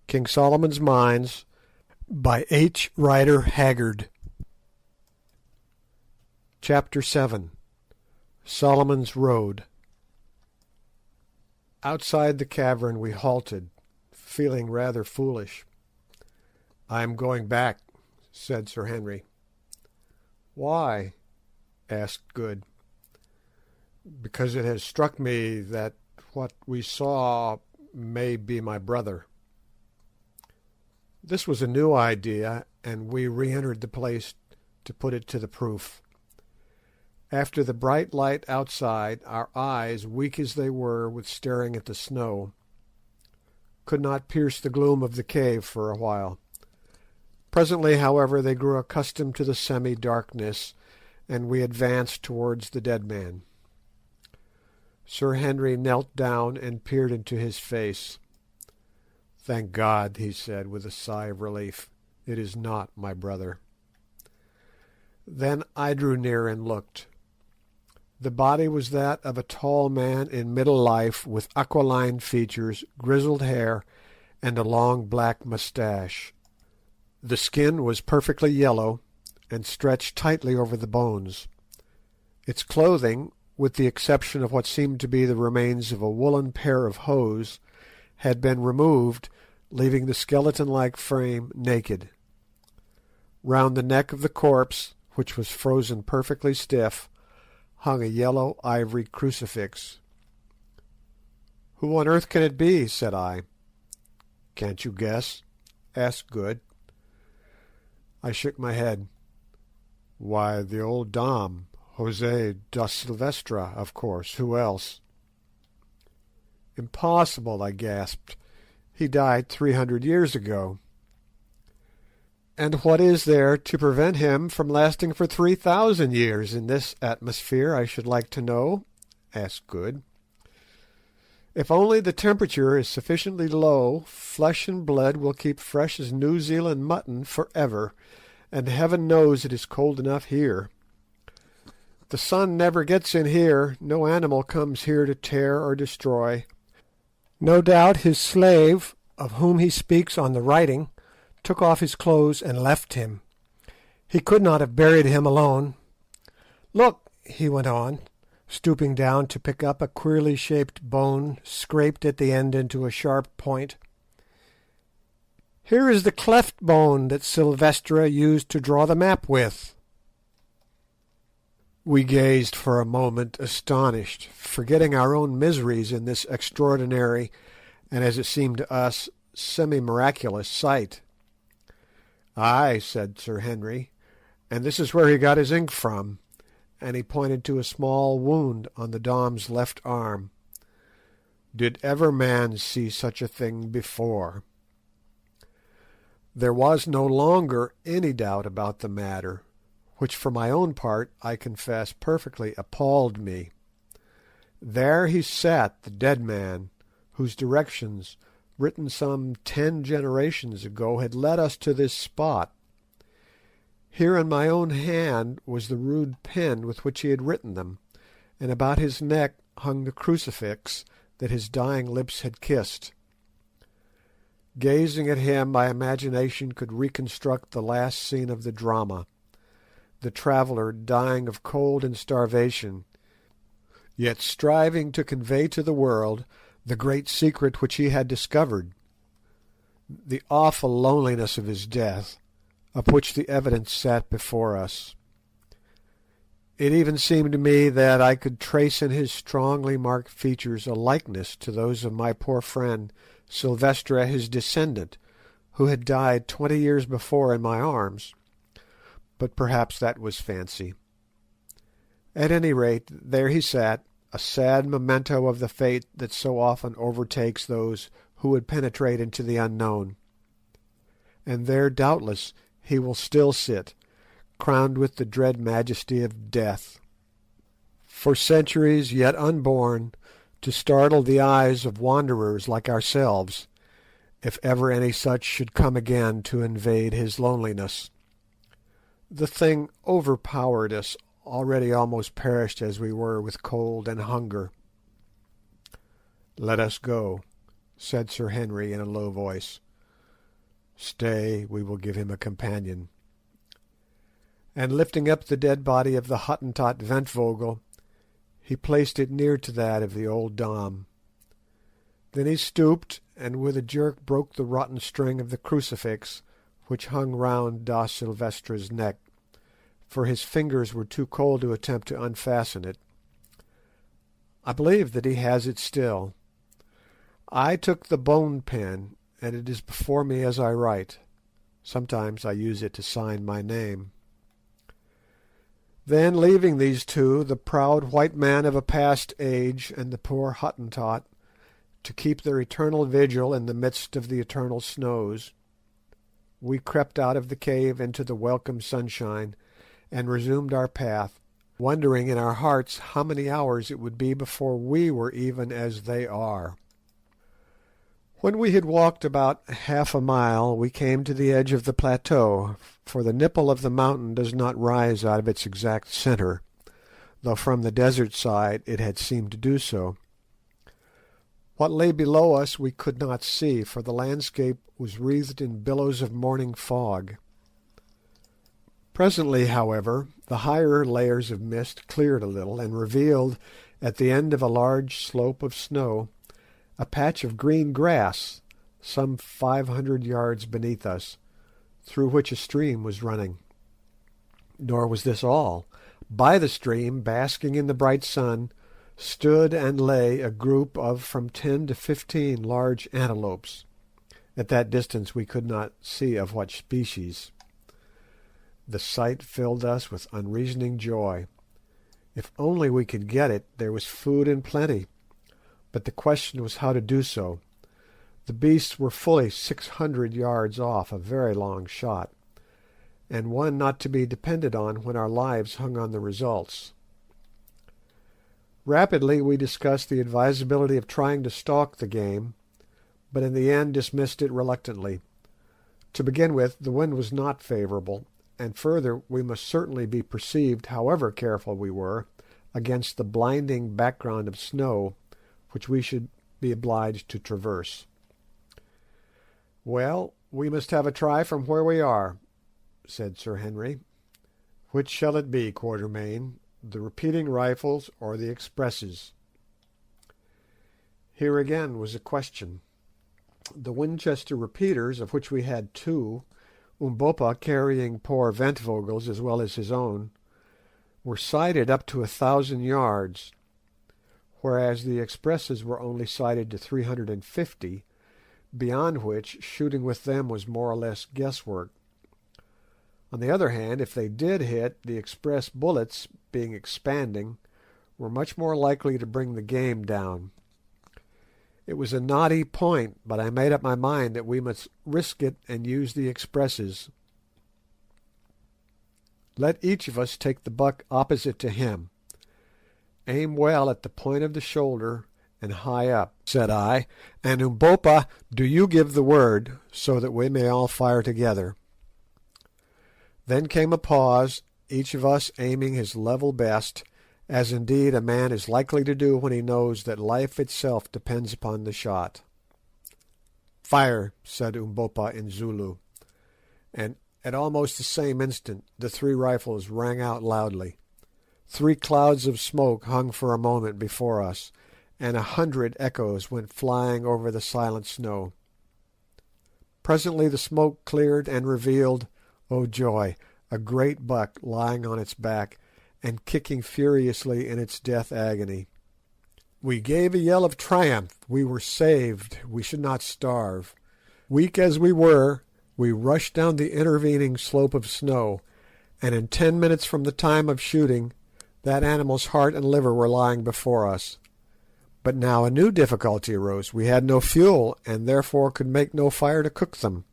King Solomon's Mines by H. Rider Haggard. Chapter 7. Solomon's Road. Outside the cavern we halted, feeling rather foolish. "I am going back," said Sir Henry. "Why?" asked Good. "Because it has struck me that what we saw may be my brother." This was a new idea, and we re-entered the place to put it to the proof. After the bright light outside, our eyes, weak as they were with staring at the snow, could not pierce the gloom of the cave for a while. Presently, however, they grew accustomed to the semi-darkness, and we advanced towards the dead man. Sir Henry knelt down and peered into his face. "Thank God," he said, with a sigh of relief, "it is not my brother." Then I drew near and looked. The body was that of a tall man in middle life, with aquiline features, grizzled hair, and a long black moustache. The skin was perfectly yellow, and stretched tightly over the bones. Its clothing, with the exception of what seemed to be the remains of a woollen pair of hose, had been removed, leaving the skeleton-like frame naked. Round the neck of the corpse, which was frozen perfectly stiff, hung a yellow ivory crucifix. "Who on earth can it be?" said I. "Can't you guess?" asked Good. I shook my head. "Why, the old Dom, José da Silvestra, of course. Who else?" "Impossible," I gasped. "He died 300 years ago." "And what is there to prevent him from lasting for 3,000 years in this atmosphere, I should like to know?" asked Good. "If only the temperature is sufficiently low, flesh and blood will keep fresh as New Zealand mutton for ever, and heaven knows it is cold enough here. The sun never gets in here, no animal comes here to tear or destroy. No doubt his slave, of whom he speaks on the writing, took off his clothes and left him. He could not have buried him alone. Look," he went on, stooping down to pick up a queerly shaped bone scraped at the end into a sharp point. "Here is the cleft bone that Silvestra used to draw the map with." We gazed for a moment astonished, forgetting our own miseries in this extraordinary, and as it seemed to us, semi-miraculous sight. "Ay," said Sir Henry, "and this is where he got his ink from," and he pointed to a small wound on the Dom's left arm. "Did ever man see such a thing before?" There was no longer any doubt about the matter, which for my own part, I confess, perfectly appalled me. There he sat, the dead man, whose directions, written some 10 generations ago, had led us to this spot. Here in my own hand was the rude pen with which he had written them, and about his neck hung the crucifix that his dying lips had kissed. Gazing at him, my imagination could reconstruct the last scene of the drama, the traveller dying of cold and starvation, yet striving to convey to the world the great secret which he had discovered, the awful loneliness of his death, of which the evidence sat before us. It even seemed to me that I could trace in his strongly marked features a likeness to those of my poor friend Silvestra, his descendant, who had died 20 years before in my arms. But perhaps that was fancy. At any rate, there he sat, a sad memento of the fate that so often overtakes those who would penetrate into the unknown. And there, doubtless, he will still sit, crowned with the dread majesty of death, for centuries yet unborn, to startle the eyes of wanderers like ourselves, if ever any such should come again to invade his loneliness. The thing overpowered us, already almost perished as we were with cold and hunger. "Let us go," said Sir Henry in a low voice. Stay, we will give him a companion." And lifting up the dead body of the Hottentot Ventvogel, he placed it near to that of the old Dom. Then he stooped, and with a jerk broke the rotten string of the crucifix which hung round Da Silvestra's neck, for his fingers were too cold to attempt to unfasten it. I believe that he has it still. I took the bone pen, and it is before me as I write. Sometimes I use it to sign my name. Then, leaving these two, the proud white man of a past age and the poor Hottentot, to keep their eternal vigil in the midst of the eternal snows, we crept out of the cave into the welcome sunshine and resumed our path, wondering in our hearts how many hours it would be before we were even as they are. When we had walked about half a mile, we came to the edge of the plateau, for the nipple of the mountain does not rise out of its exact centre, though from the desert side it had seemed to do so. What lay below us we could not see, for the landscape was wreathed in billows of morning fog. Presently, however, the higher layers of mist cleared a little, and revealed, at the end of a large slope of snow, a patch of green grass, some 500 yards beneath us, through which a stream was running. Nor was this all. By the stream, basking in the bright sun, stood and lay a group of from 10 to 15 large antelopes. At that distance we could not see of what species. The sight filled us with unreasoning joy. If only we could get it, there was food in plenty. But the question was how to do so. The beasts were fully 600 yards off, a very long shot, and one not to be depended on when our lives hung on the results. Rapidly we discussed the advisability of trying to stalk the game, but in the end dismissed it reluctantly. To begin with, the wind was not favourable, and further, we must certainly be perceived, however careful we were, against the blinding background of snow which we should be obliged to traverse. "Well, we must have a try from where we are," said Sir Henry. "Which shall it be, Quatermain, the repeating rifles or the expresses?" Here again was a question. The Winchester repeaters, of which we had two, Umbopa carrying poor Ventvogels as well as his own, were sighted up to 1,000 yards, whereas the expresses were only sighted to 350, beyond which shooting with them was more or less guesswork. On the other hand, if they did hit, the express bullets, being expanding, were much more likely to bring the game down. It was a knotty point, but I made up my mind that we must risk it and use the expresses. "Let each of us take the buck opposite to him. Aim well at the point of the shoulder and high up," said I, "and Umbopa, do you give the word, so that we may all fire together." Then came a pause, each of us aiming his level best, as indeed a man is likely to do when he knows that life itself depends upon the shot. "Fire," said Umbopa in Zulu, and at almost the same instant the three rifles rang out loudly. 3 clouds of smoke hung for a moment before us, and 100 echoes went flying over the silent snow. Presently the smoke cleared and revealed, oh joy, a great buck lying on its back and kicking furiously in its death agony. We gave a yell of triumph. We were saved. We should not starve. Weak as we were, we rushed down the intervening slope of snow, and in 10 minutes from the time of shooting, that animal's heart and liver were lying before us. But now a new difficulty arose. We had no fuel, and therefore could make no fire to cook them.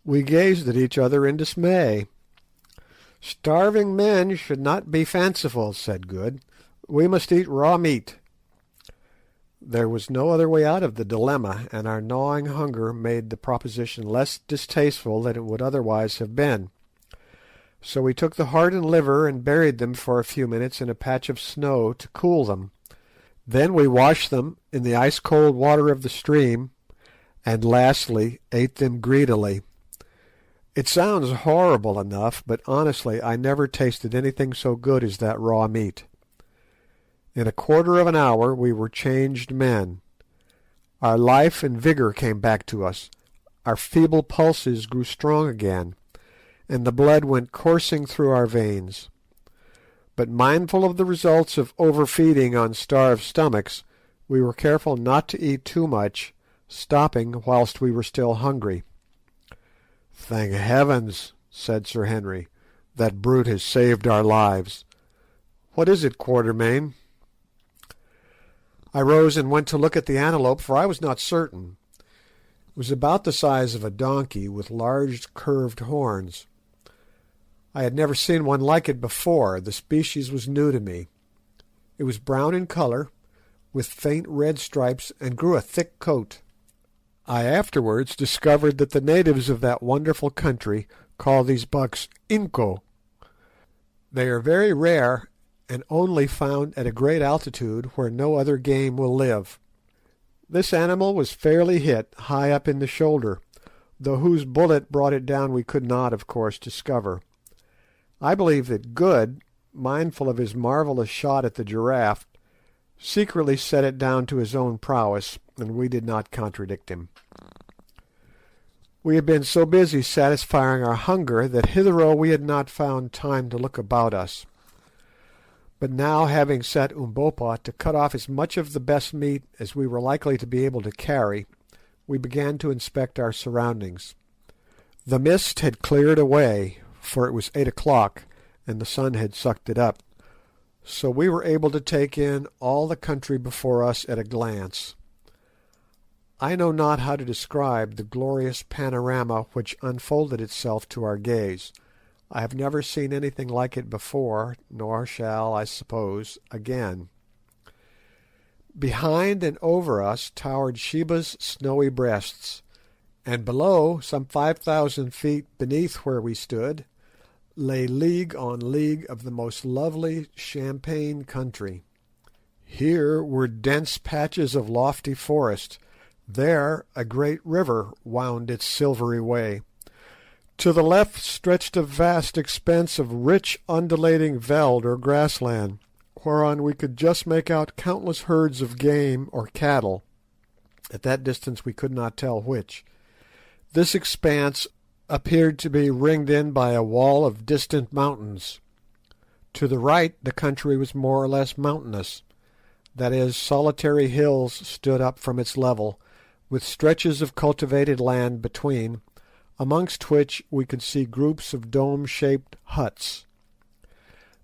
We gazed at each other in dismay. "Starving men should not be fanciful," said Good. "We must eat raw meat." There was no other way out of the dilemma, and our gnawing hunger made the proposition less distasteful than it would otherwise have been. So we took the heart and liver and buried them for a few minutes in a patch of snow to cool them. Then we washed them in the ice-cold water of the stream, and lastly ate them greedily. It sounds horrible enough, but honestly I never tasted anything so good as that raw meat. In a quarter of an hour we were changed men. Our life and vigour came back to us, our feeble pulses grew strong again, and the blood went coursing through our veins. But mindful of the results of overfeeding on starved stomachs, we were careful not to eat too much, stopping whilst we were still hungry. "Thank heavens," said Sir Henry, "that brute has saved our lives. What is it, Quatermain?" I rose and went to look at the antelope, for I was not certain. It was about the size of a donkey, with large curved horns. I had never seen one like it before. The species was new to me. It was brown in colour, with faint red stripes, and grew a thick coat. I afterwards discovered that the natives of that wonderful country call these bucks inco. They are very rare, and only found at a great altitude where no other game will live. This animal was fairly hit, high up in the shoulder, though whose bullet brought it down we could not, of course, discover. I believe that Good, mindful of his marvellous shot at the giraffe, secretly set it down to his own prowess, and we did not contradict him. We had been so busy satisfying our hunger that hitherto we had not found time to look about us. But now, having set Umbopa to cut off as much of the best meat as we were likely to be able to carry, we began to inspect our surroundings. The mist had cleared away, for it was 8 o'clock, and the sun had sucked it up, so we were able to take in all the country before us at a glance. I know not how to describe the glorious panorama which unfolded itself to our gaze. I have never seen anything like it before, nor shall, I suppose, again. Behind and over us towered Sheba's snowy breasts, and below, some 5,000 feet beneath where we stood, lay league on league of the most lovely champaign country. Here were dense patches of lofty forest, there a great river wound its silvery way. To the left stretched a vast expanse of rich undulating veld or grassland, whereon we could just make out countless herds of game or cattle. At that distance we could not tell which. This expanse appeared to be ringed in by a wall of distant mountains. To the right the country was more or less mountainous, that is, solitary hills stood up from its level, with stretches of cultivated land between, amongst which we could see groups of dome-shaped huts.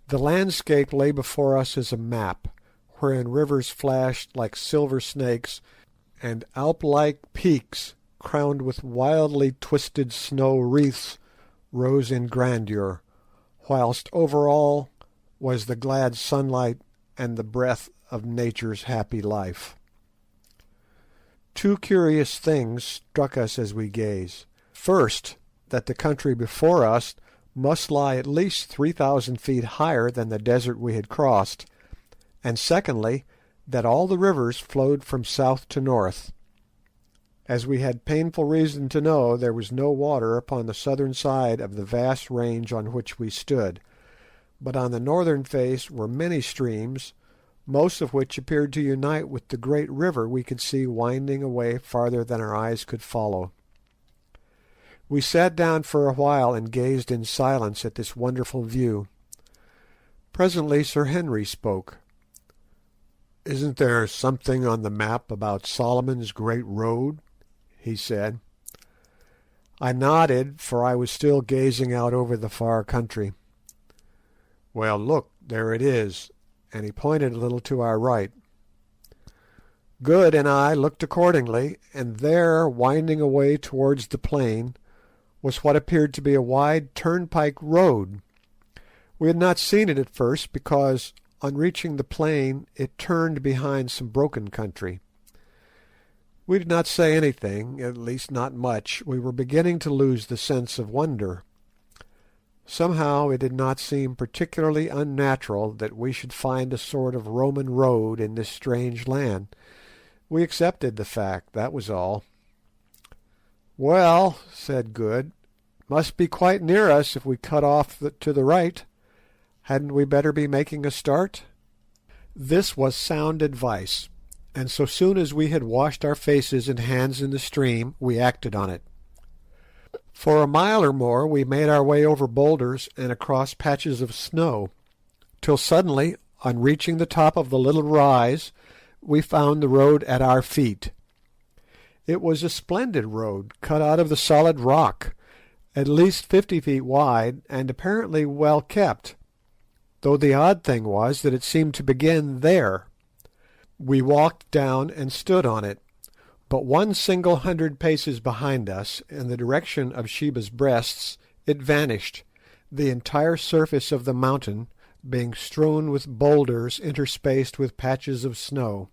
The landscape lay before us as a map, wherein rivers flashed like silver snakes, and Alp-like peaks, crowned with wildly twisted snow wreaths, rose in grandeur, whilst over all was the glad sunlight and the breath of nature's happy life. Two curious things struck us as we gazed. First, that the country before us must lie at least 3,000 feet higher than the desert we had crossed, and secondly, that all the rivers flowed from south to north. As we had painful reason to know, there was no water upon the southern side of the vast range on which we stood, but on the northern face were many streams, most of which appeared to unite with the great river we could see winding away farther than our eyes could follow. We sat down for a while and gazed in silence at this wonderful view. Presently Sir Henry spoke. "Isn't there something on the map about Solomon's Great Road?" he said. I nodded, for I was still gazing out over the far country. "Well, look, there it is," and he pointed a little to our right. Good and I looked accordingly, and there, winding away towards the plain, was what appeared to be a wide turnpike road. We had not seen it at first, because, on reaching the plain, it turned behind some broken country. We did not say anything, at least not much. We were beginning to lose the sense of wonder. Somehow it did not seem particularly unnatural that we should find a sort of Roman road in this strange land. We accepted the fact, that was all. "Well," said Good, Must be quite near us if we cut off to the right. Hadn't we better be making a start?" This was sound advice, and so soon as we had washed our faces and hands in the stream, we acted on it. For a mile or more we made our way over boulders and across patches of snow, till suddenly, on reaching the top of the little rise, we found the road at our feet. It was a splendid road, cut out of the solid rock, at least 50 feet wide, and apparently well kept, though the odd thing was that it seemed to begin there. We walked down and stood on it, but one single 100 paces behind us, in the direction of Sheba's Breasts, it vanished, the entire surface of the mountain being strewn with boulders interspaced with patches of snow.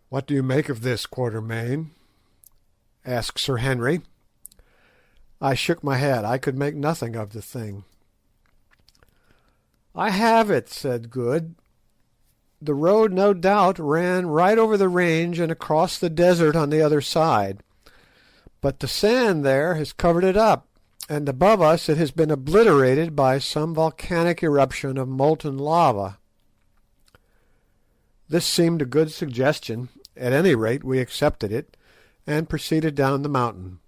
"What do you make of this, Quatermain?" asked Sir Henry. I shook my head. I could make nothing of the thing. "I have it," said Good. "The road no doubt ran right over the range and across the desert on the other side, but the sand there has covered it up, and above us it has been obliterated by some volcanic eruption of molten lava." This seemed a good suggestion. At any rate, we accepted it, and proceeded down the mountain.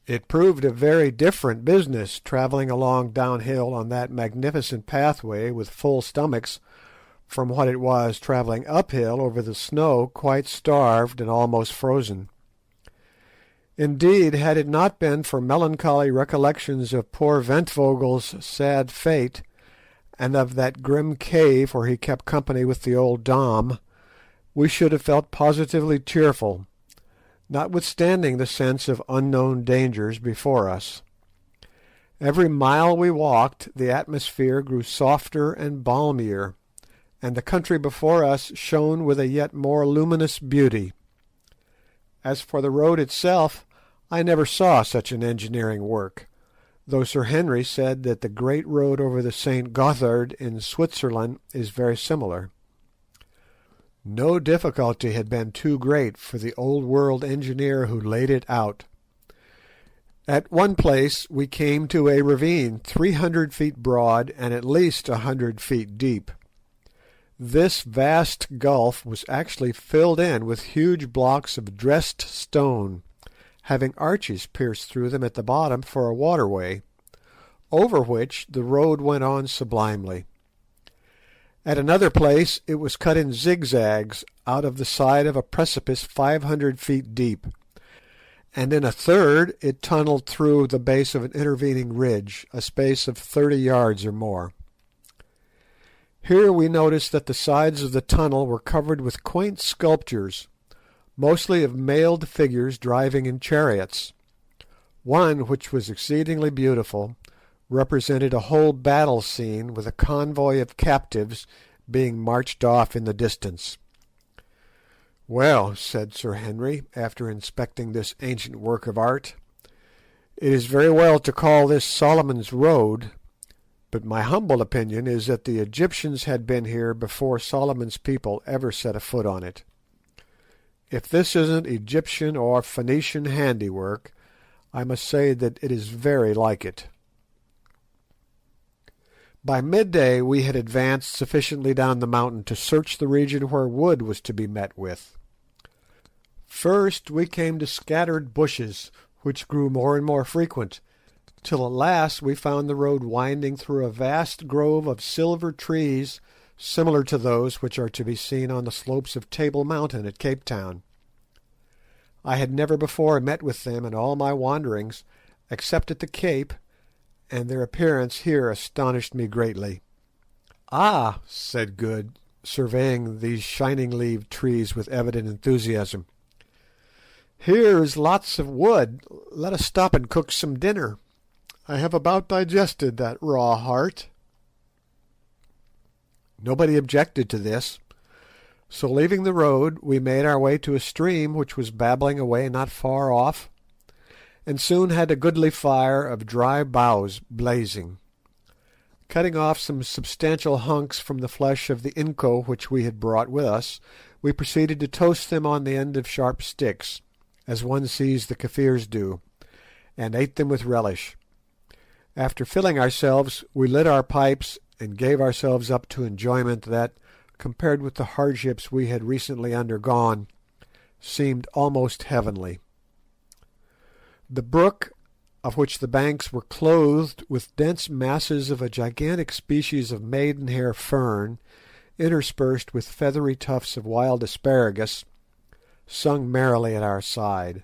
It proved a very different business, travelling along downhill on that magnificent pathway with full stomachs, from what it was travelling uphill over the snow quite starved and almost frozen. Indeed, had it not been for melancholy recollections of poor Ventvogel's sad fate, and of that grim cave where he kept company with the old Dom, we should have felt positively cheerful, notwithstanding the sense of unknown dangers before us. Every mile we walked the atmosphere grew softer and balmier, and the country before us shone with a yet more luminous beauty. As for the road itself, I never saw such an engineering work, though Sir Henry said that the great road over the St. Gothard in Switzerland is very similar. No difficulty had been too great for the old world engineer who laid it out. At one place we came to a ravine 300 feet broad and at least 100 feet deep. This vast gulf was actually filled in with huge blocks of dressed stone, having arches pierced through them at the bottom for a waterway, over which the road went on sublimely. At another place it was cut in zigzags out of the side of a precipice 500 feet deep, and in a third it tunnelled through the base of an intervening ridge, a space of 30 yards or more. Here we noticed that the sides of the tunnel were covered with quaint sculptures, mostly of mailed figures driving in chariots. One, which was exceedingly beautiful, represented a whole battle scene with a convoy of captives being marched off in the distance. "Well," said Sir Henry, after inspecting this ancient work of art, "it is very well to call this Solomon's Road, but my humble opinion is that the Egyptians had been here before Solomon's people ever set a foot on it. If this isn't Egyptian or Phoenician handiwork, I must say that it is very like it." By midday we had advanced sufficiently down the mountain to search the region where wood was to be met with. First we came to scattered bushes, which grew more and more frequent, till at last we found the road winding through a vast grove of silver trees similar to those which are to be seen on the slopes of Table Mountain at Cape Town. I had never before met with them in all my wanderings, except at the Cape, and their appearance here astonished me greatly. "Ah," said Good, surveying these shining-leaved trees with evident enthusiasm, "here is lots of wood. Let us stop and cook some dinner. I have about digested that raw heart." Nobody objected to this, so leaving the road we made our way to a stream which was babbling away not far off, and soon had a goodly fire of dry boughs blazing. Cutting off some substantial hunks from the flesh of the inco which we had brought with us, we proceeded to toast them on the end of sharp sticks, as one sees the Kafirs do, and ate them with relish. After filling ourselves, we lit our pipes and gave ourselves up to enjoyment that, compared with the hardships we had recently undergone, seemed almost heavenly. The brook, of which the banks were clothed with dense masses of a gigantic species of maidenhair fern, interspersed with feathery tufts of wild asparagus, sung merrily at our side.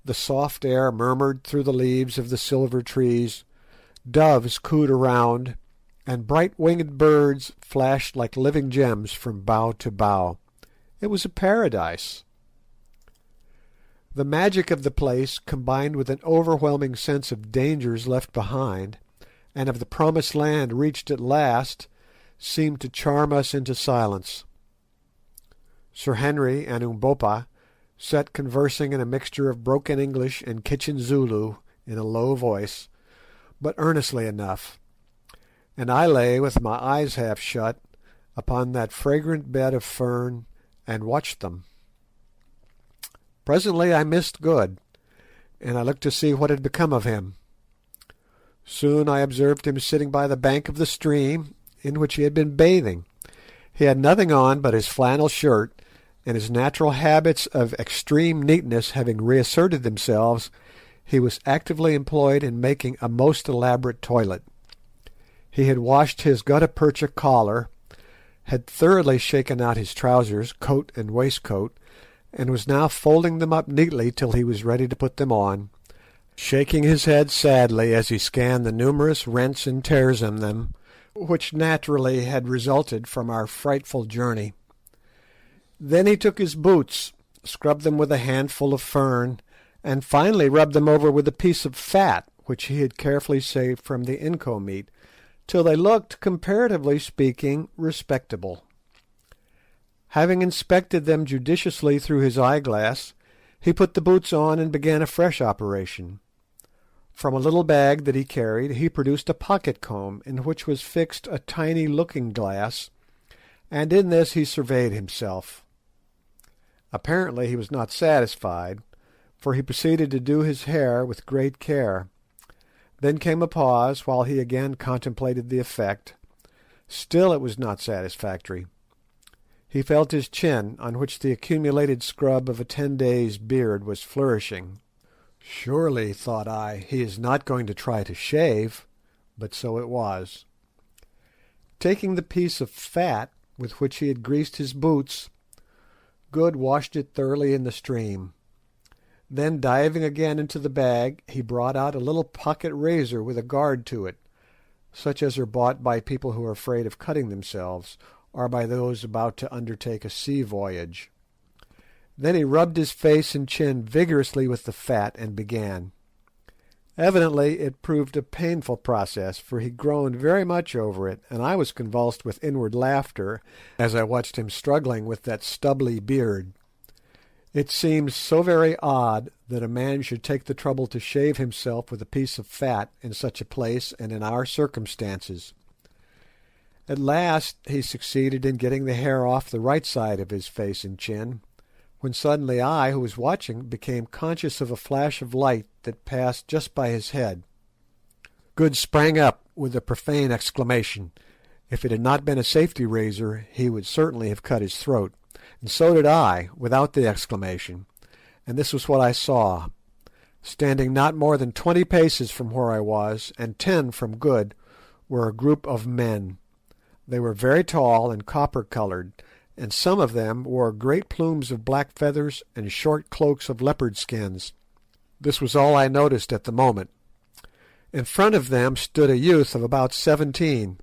The soft air murmured through the leaves of the silver trees, doves cooed around, and bright-winged birds flashed like living gems from bough to bough. It was a paradise. The magic of the place, combined with an overwhelming sense of dangers left behind, and of the promised land reached at last, seemed to charm us into silence. Sir Henry and Umbopa sat conversing in a mixture of broken English and kitchen Zulu in a low voice, but earnestly enough, and I lay with my eyes half shut upon that fragrant bed of fern and watched them. Presently I missed Good, and I looked to see what had become of him. Soon I observed him sitting by the bank of the stream in which he had been bathing. He had nothing on but his flannel shirt, and his natural habits of extreme neatness having reasserted themselves, he was actively employed in making a most elaborate toilet. He had washed his gutta percha collar, had thoroughly shaken out his trousers, coat and waistcoat, and was now folding them up neatly till he was ready to put them on, shaking his head sadly as he scanned the numerous rents and tears in them, which naturally had resulted from our frightful journey. Then he took his boots, scrubbed them with a handful of fern, and finally rubbed them over with a piece of fat which he had carefully saved from the inco meat, till they looked, comparatively speaking, respectable. Having inspected them judiciously through his eyeglass, he put the boots on and began a fresh operation. From a little bag that he carried he produced a pocket-comb in which was fixed a tiny looking-glass, and in this he surveyed himself. Apparently he was not satisfied, for he proceeded to do his hair with great care. Then came a pause while he again contemplated the effect. Still it was not satisfactory. He felt his chin, on which the accumulated scrub of a 10 days' beard was flourishing. Surely, thought I, he is not going to try to shave, but so it was. Taking the piece of fat with which he had greased his boots, Good washed it thoroughly in the stream. Then, diving again into the bag, he brought out a little pocket razor with a guard to it, such as are bought by people who are afraid of cutting themselves, or by those about to undertake a sea voyage. Then he rubbed his face and chin vigorously with the fat and began. Evidently it proved a painful process, for he groaned very much over it, and I was convulsed with inward laughter as I watched him struggling with that stubbly beard. It seems so very odd that a man should take the trouble to shave himself with a piece of fat in such a place and in our circumstances. At last he succeeded in getting the hair off the right side of his face and chin, when suddenly I, who was watching, became conscious of a flash of light that passed just by his head. Good sprang up with a profane exclamation. If it had not been a safety razor he would certainly have cut his throat, and so did I, without the exclamation, and this was what I saw. Standing not more than 20 paces from where I was, and 10 from Good, were a group of men. They were very tall and copper-coloured, and some of them wore great plumes of black feathers and short cloaks of leopard skins. This was all I noticed at the moment. In front of them stood a youth of about 17,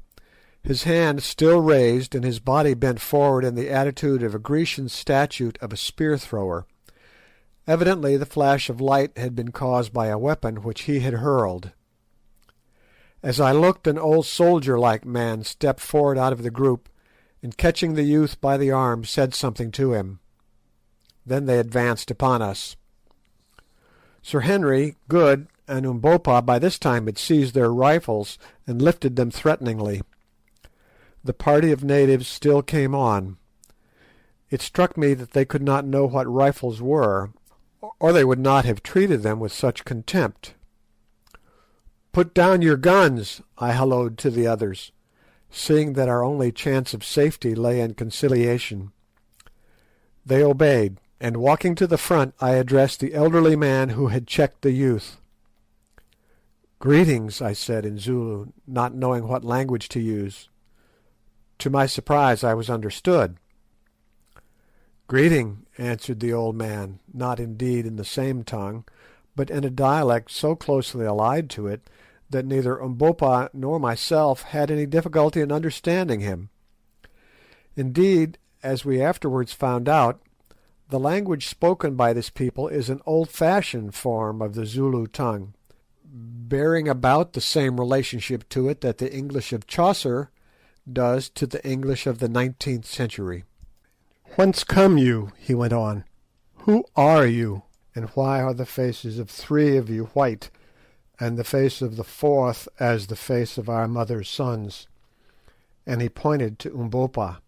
his hand still raised and his body bent forward in the attitude of a Grecian statue of a spear-thrower. Evidently the flash of light had been caused by a weapon which he had hurled. As I looked, an old soldier-like man stepped forward out of the group, and catching the youth by the arm said something to him. Then they advanced upon us. Sir Henry, Good, and Umbopa by this time had seized their rifles and lifted them threateningly. The party of natives still came on. It struck me that they could not know what rifles were, or they would not have treated them with such contempt. "Put down your guns," I halloed to the others, seeing that our only chance of safety lay in conciliation. They obeyed, and walking to the front I addressed the elderly man who had checked the youth. "Greetings," I said in Zulu, not knowing what language to use. To my surprise I was understood. "Greeting," answered the old man, not indeed in the same tongue, but in a dialect so closely allied to it that neither Umbopa nor myself had any difficulty in understanding him. Indeed, as we afterwards found out, the language spoken by this people is an old-fashioned form of the Zulu tongue, bearing about the same relationship to it that the English of Chaucer does to the English of the 19th century. "Whence come you?" he went on. "Who are you? And why are the faces of three of you white, and the face of the fourth as the face of our mother's sons?" And he pointed to Umbopa.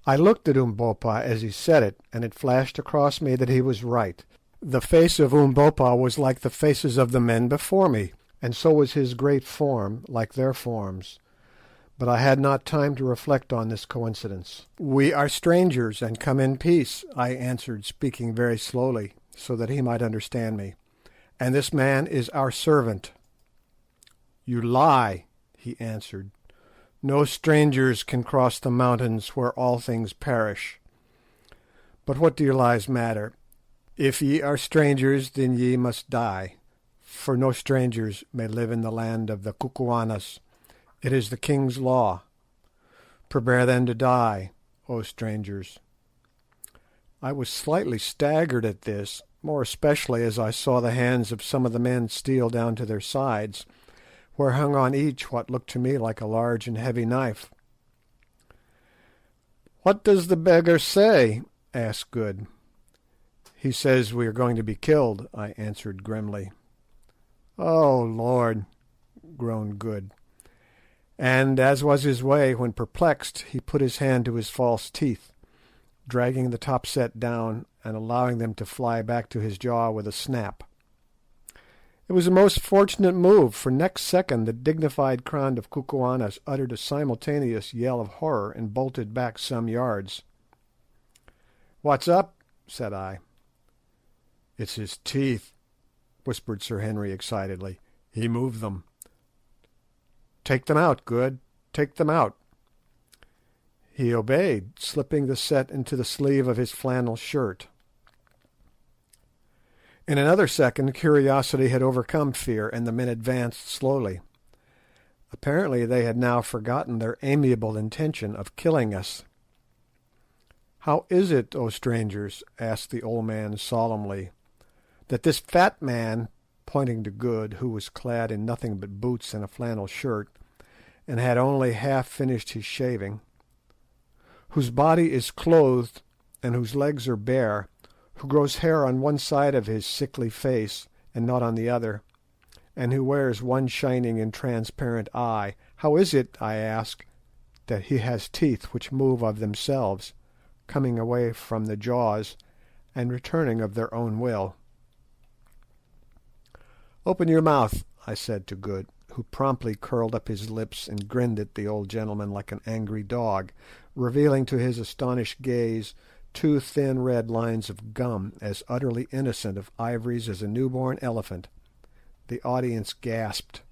I looked at Umbopa as he said it, and it flashed across me that he was right. The face of Umbopa was like the faces of the men before me, and so was his great form like their forms. But I had not time to reflect on this coincidence. "We are strangers and come in peace," I answered, speaking very slowly, so that he might understand me. "And this man is our servant." "You lie," he answered. "No strangers can cross the mountains where all things perish. But what do your lies matter? If ye are strangers, then ye must die, for no strangers may live in the land of the Kukuanas. It is the king's law. Prepare then to die, O strangers." I was slightly staggered at this, more especially as I saw the hands of some of the men steal down to their sides, where hung on each what looked to me like a large and heavy knife. "What does the beggar say?" asked Good. "He says we are going to be killed," I answered grimly. "Oh, Lord," groaned Good. And, as was his way when perplexed, he put his hand to his false teeth, dragging the top set down and allowing them to fly back to his jaw with a snap. It was a most fortunate move, for next second the dignified crowd of Kukuanas uttered a simultaneous yell of horror and bolted back some yards. "What's up?" said I. "It's his teeth," whispered Sir Henry excitedly. "He moved them." "Take them out, Good, take them out." He obeyed, slipping the set into the sleeve of his flannel shirt. In another second curiosity had overcome fear, and the men advanced slowly. Apparently they had now forgotten their amiable intention of killing us. "How is it, O strangers," asked the old man solemnly, "that this fat man," pointing to Good, who was clad in nothing but boots and a flannel shirt, and had only half finished his shaving, "whose body is clothed and whose legs are bare, who grows hair on one side of his sickly face and not on the other, and who wears one shining and transparent eye, how is it, I ask, that he has teeth which move of themselves, coming away from the jaws and returning of their own will?" "Open your mouth," I said to Good, who promptly curled up his lips and grinned at the old gentleman like an angry dog, revealing to his astonished gaze two thin red lines of gum as utterly innocent of ivories as a newborn elephant. The audience gasped.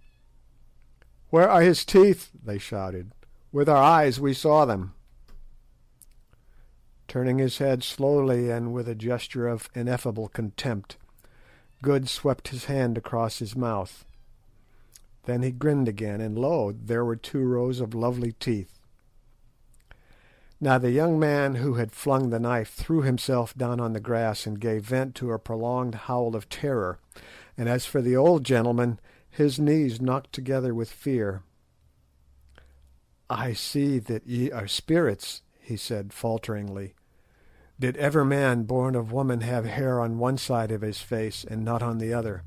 "Where are his teeth?" they shouted. "With our eyes we saw them." Turning his head slowly and with a gesture of ineffable contempt, Good swept his hand across his mouth. Then he grinned again, and lo! there were two rows of lovely teeth. Now the young man who had flung the knife threw himself down on the grass and gave vent to a prolonged howl of terror, and as for the old gentleman, his knees knocked together with fear. "I see that ye are spirits," he said falteringly. "Did ever man born of woman have hair on one side of his face and not on the other,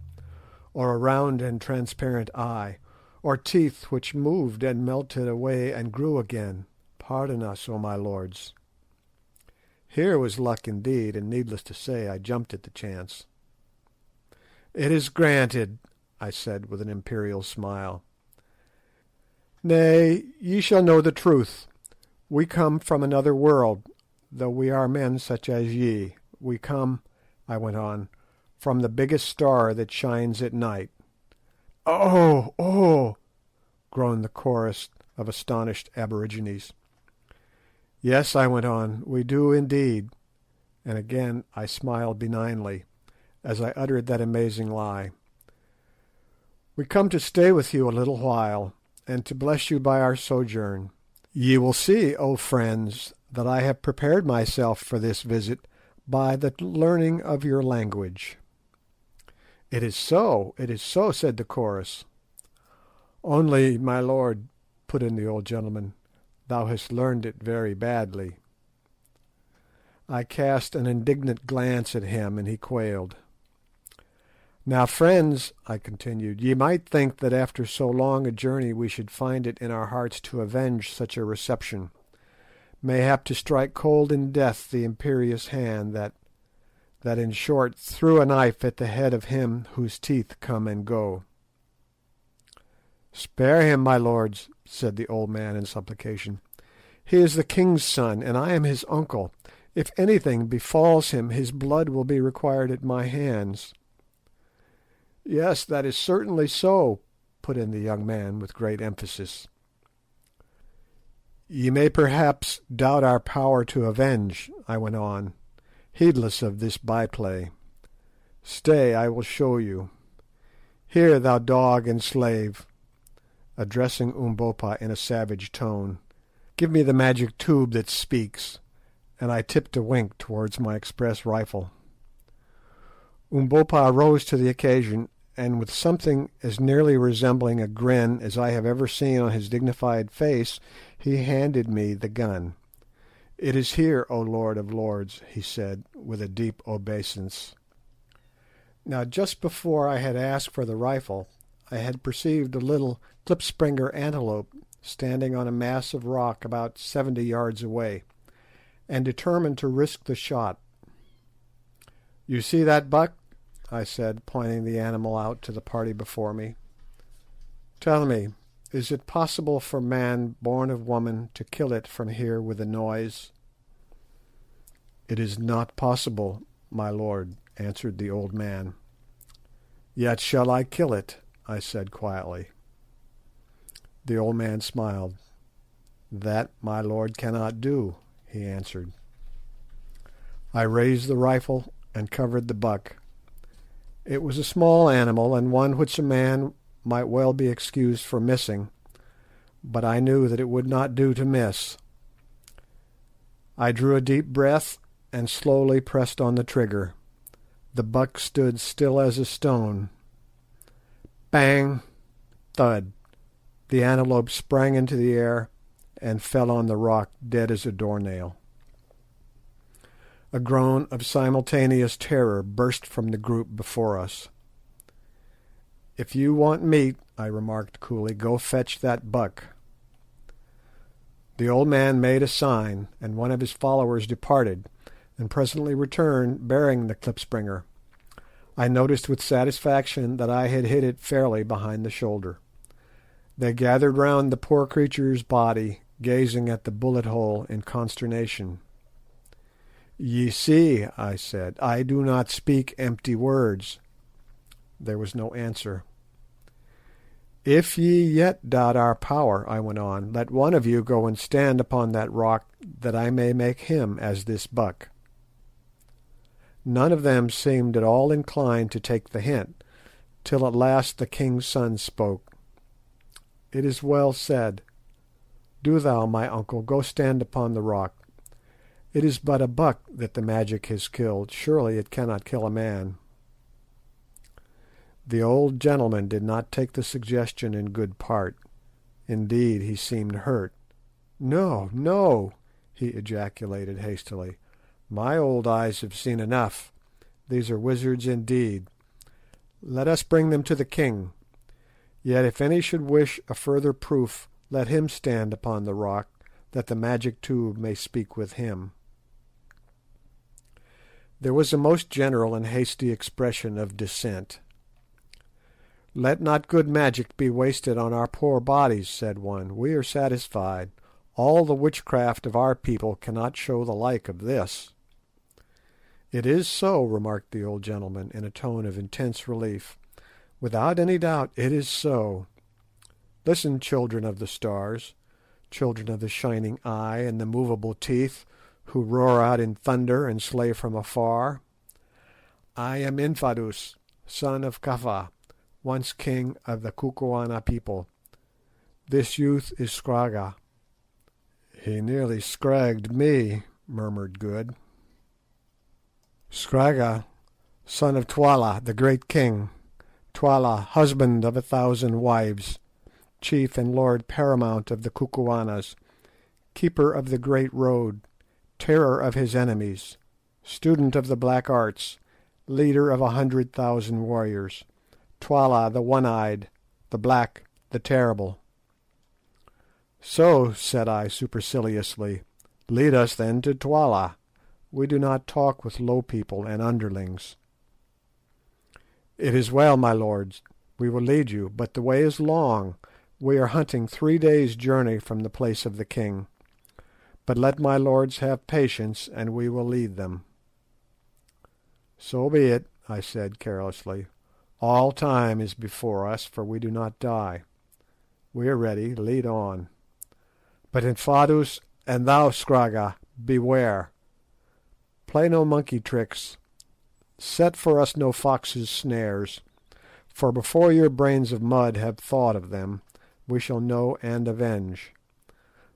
or a round and transparent eye, or teeth which moved and melted away and grew again? Pardon us, O my lords." Here was luck indeed, and needless to say I jumped at the chance. "It is granted," I said with an imperial smile. Nay, ye shall know the truth. We come from another world, though we are men such as ye. We come, I went on, from the biggest star that shines at night. Oh, oh! groaned the chorus of astonished aborigines. Yes, I went on, we do indeed, and again I smiled benignly as I uttered that amazing lie. We come to stay with you a little while, and to bless you by our sojourn. Ye will see, O friends, that I have prepared myself for this visit by the learning of your language. It is so, said the chorus. Only, my lord, put in the old gentleman, thou hast learned it very badly. I cast an indignant glance at him, and he quailed. Now, friends, I continued, ye might think that after so long a journey we should find it in our hearts to avenge such a reception, mayhap to strike cold in death the imperious hand that in short threw a knife at the head of him whose teeth come and go. Spare him, my lords, said the old man in supplication. He is the king's son, and I am his uncle. If anything befalls him, his blood will be required at my hands. Yes, that is certainly so, put in the young man with great emphasis. Ye may perhaps doubt our power to avenge, I went on, heedless of this byplay. Stay, I will show you. Here, thou dog and slave, addressing Umbopa in a savage tone, give me the magic tube that speaks, and I tipped a wink towards my express rifle. Umbopa rose to the occasion, and with something as nearly resembling a grin as I have ever seen on his dignified face, he handed me the gun. It is here, O Lord of Lords, he said, with a deep obeisance. Now, just before I had asked for the rifle, I had perceived a little klipspringer antelope standing on a mass of rock about 70 yards away, and determined to risk the shot. You see that buck? I said, pointing the animal out to the party before me. Tell me, is it possible for man born of woman to kill it from here with a noise? It is not possible, my lord, answered the old man. Yet shall I kill it, I said quietly. The old man smiled. That my lord cannot do, he answered. I raised the rifle and covered the buck. It was a small animal, and one which a man might well be excused for missing, but I knew that it would not do to miss. I drew a deep breath and slowly pressed on the trigger. The buck stood still as a stone. Bang! Thud! The antelope sprang into the air and fell on the rock dead as a doornail. A groan of simultaneous terror burst from the group before us. If you want meat, I remarked coolly, go fetch that buck. The old man made a sign, and one of his followers departed, and presently returned bearing the klipspringer. I noticed with satisfaction that I had hit it fairly behind the shoulder. They gathered round the poor creature's body, gazing at the bullet hole in consternation. Ye see, I said, I do not speak empty words. There was no answer. If ye yet doubt our power, I went on, let one of you go and stand upon that rock, that I may make him as this buck. None of them seemed at all inclined to take the hint, till at last the king's son spoke. It is well said. Do thou, my uncle, go stand upon the rock. It is but a buck that the magic has killed. Surely it cannot kill a man. The old gentleman did not take the suggestion in good part. Indeed, he seemed hurt. No, no, he ejaculated hastily. My old eyes have seen enough. These are wizards indeed. Let us bring them to the king. Yet if any should wish a further proof, let him stand upon the rock, that the magic tube may speak with him. There was a most general and hasty expression of dissent. "Let not good magic be wasted on our poor bodies," said one. "We are satisfied. All the witchcraft of our people cannot show the like of this." "It is so," remarked the old gentleman, in a tone of intense relief. "Without any doubt it is so. Listen, children of the stars, children of the shining eye and the movable teeth, who roar out in thunder and slay from afar. I am Infadoos, son of Kafa, once king of the Kukuana people. This youth is Scragga." "He nearly scragged me," murmured Good. "Scragga, son of Twala, the great king. Twala, husband of 1,000 wives, chief and lord paramount of the Kukuanas, keeper of the great road, terror of his enemies, student of the black arts, leader of 100,000 warriors. Twala, the one-eyed, the black, the terrible." "So," said I superciliously, "lead us then to Twala. We do not talk with low people and underlings." "It is well, my lords, we will lead you, but the way is long. We are hunting 3 days' journey from the place of the king. But let my lords have patience, and we will lead them." "So be it," I said carelessly. "All time is before us, for we do not die. We are ready. Lead on. But Infadoos, and thou, Scragga, beware. Play no monkey tricks. Set for us no fox's snares, for before your brains of mud have thought of them, we shall know and avenge.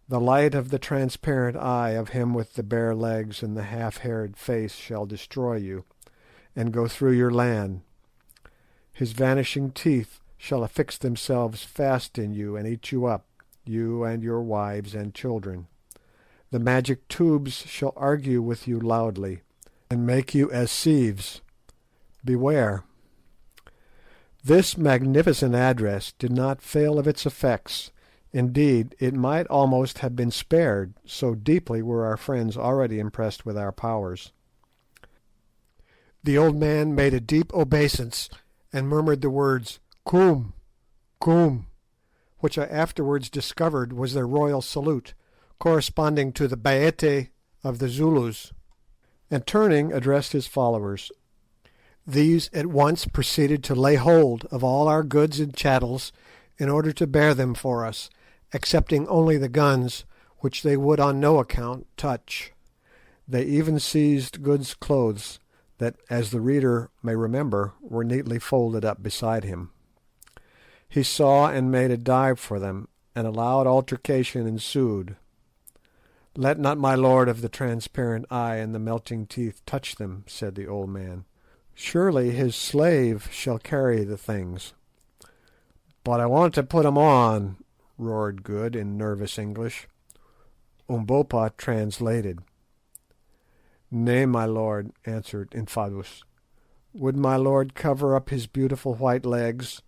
The light of the transparent eye of him with the bare legs and the half-haired face shall destroy you, and go through your land. His vanishing teeth shall affix themselves fast in you and eat you up, you and your wives and children. The magic tubes shall argue with you loudly, and make you as sieves. Beware." This magnificent address did not fail of its effects. Indeed, it might almost have been spared, so deeply were our friends already impressed with our powers. The old man made a deep obeisance, and murmured the words "Koom, Koom," which I afterwards discovered was their royal salute, corresponding to the Baete of the Zulus, and turning addressed his followers. These at once proceeded to lay hold of all our goods and chattels in order to bear them for us, excepting only the guns, which they would on no account touch. They even seized Good's clothes, that, as the reader may remember, were neatly folded up beside him. He saw and made a dive for them, and a loud altercation ensued. "Let not my lord of the transparent eye and the melting teeth touch them," said the old man. "Surely his slave shall carry the things." "But I want to put 'em on," roared Good in nervous English. Umbopa translated. "Nay, my lord," answered Infadoos. "Would my lord cover up his beautiful white legs?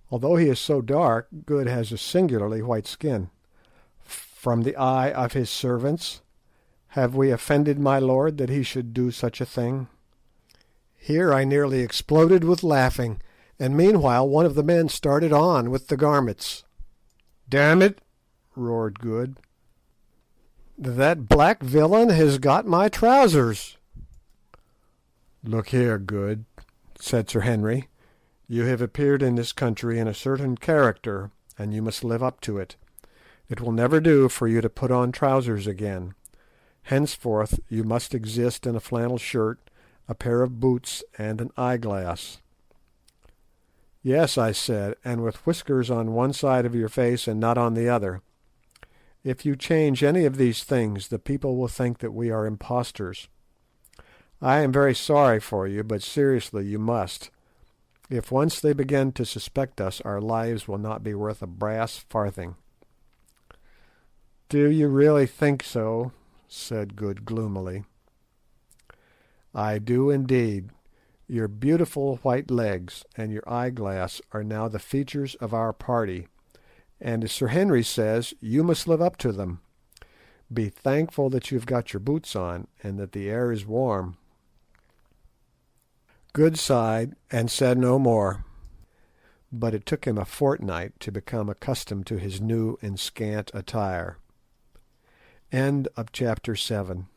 Although he is so dark, Good has a singularly white skin. From the eye of his servants? Have we offended my lord that he should do such a thing?" Here I nearly exploded with laughing, and meanwhile one of the men started on with the garments. "Damn it!" roared Good, "that black villain has got my trousers." "Look here, Good," said Sir Henry, "you have appeared in this country in a certain character, and you must live up to it. It will never do for you to put on trousers again. Henceforth you must exist in a flannel shirt, a pair of boots, and an eyeglass." "Yes," I said, "and with whiskers on one side of your face and not on the other. If you change any of these things, the people will think that we are impostors. I am very sorry for you, but seriously you must. If once they begin to suspect us, our lives will not be worth a brass farthing." "Do you really think so?" said Good gloomily. "I do indeed. Your beautiful white legs and your eyeglass are now the features of our party, and as Sir Henry says, you must live up to them. Be thankful that you have got your boots on, and that the air is warm." Good sighed and said no more. but it took him a fortnight to become accustomed to his new and scant attire. End of chapter 7.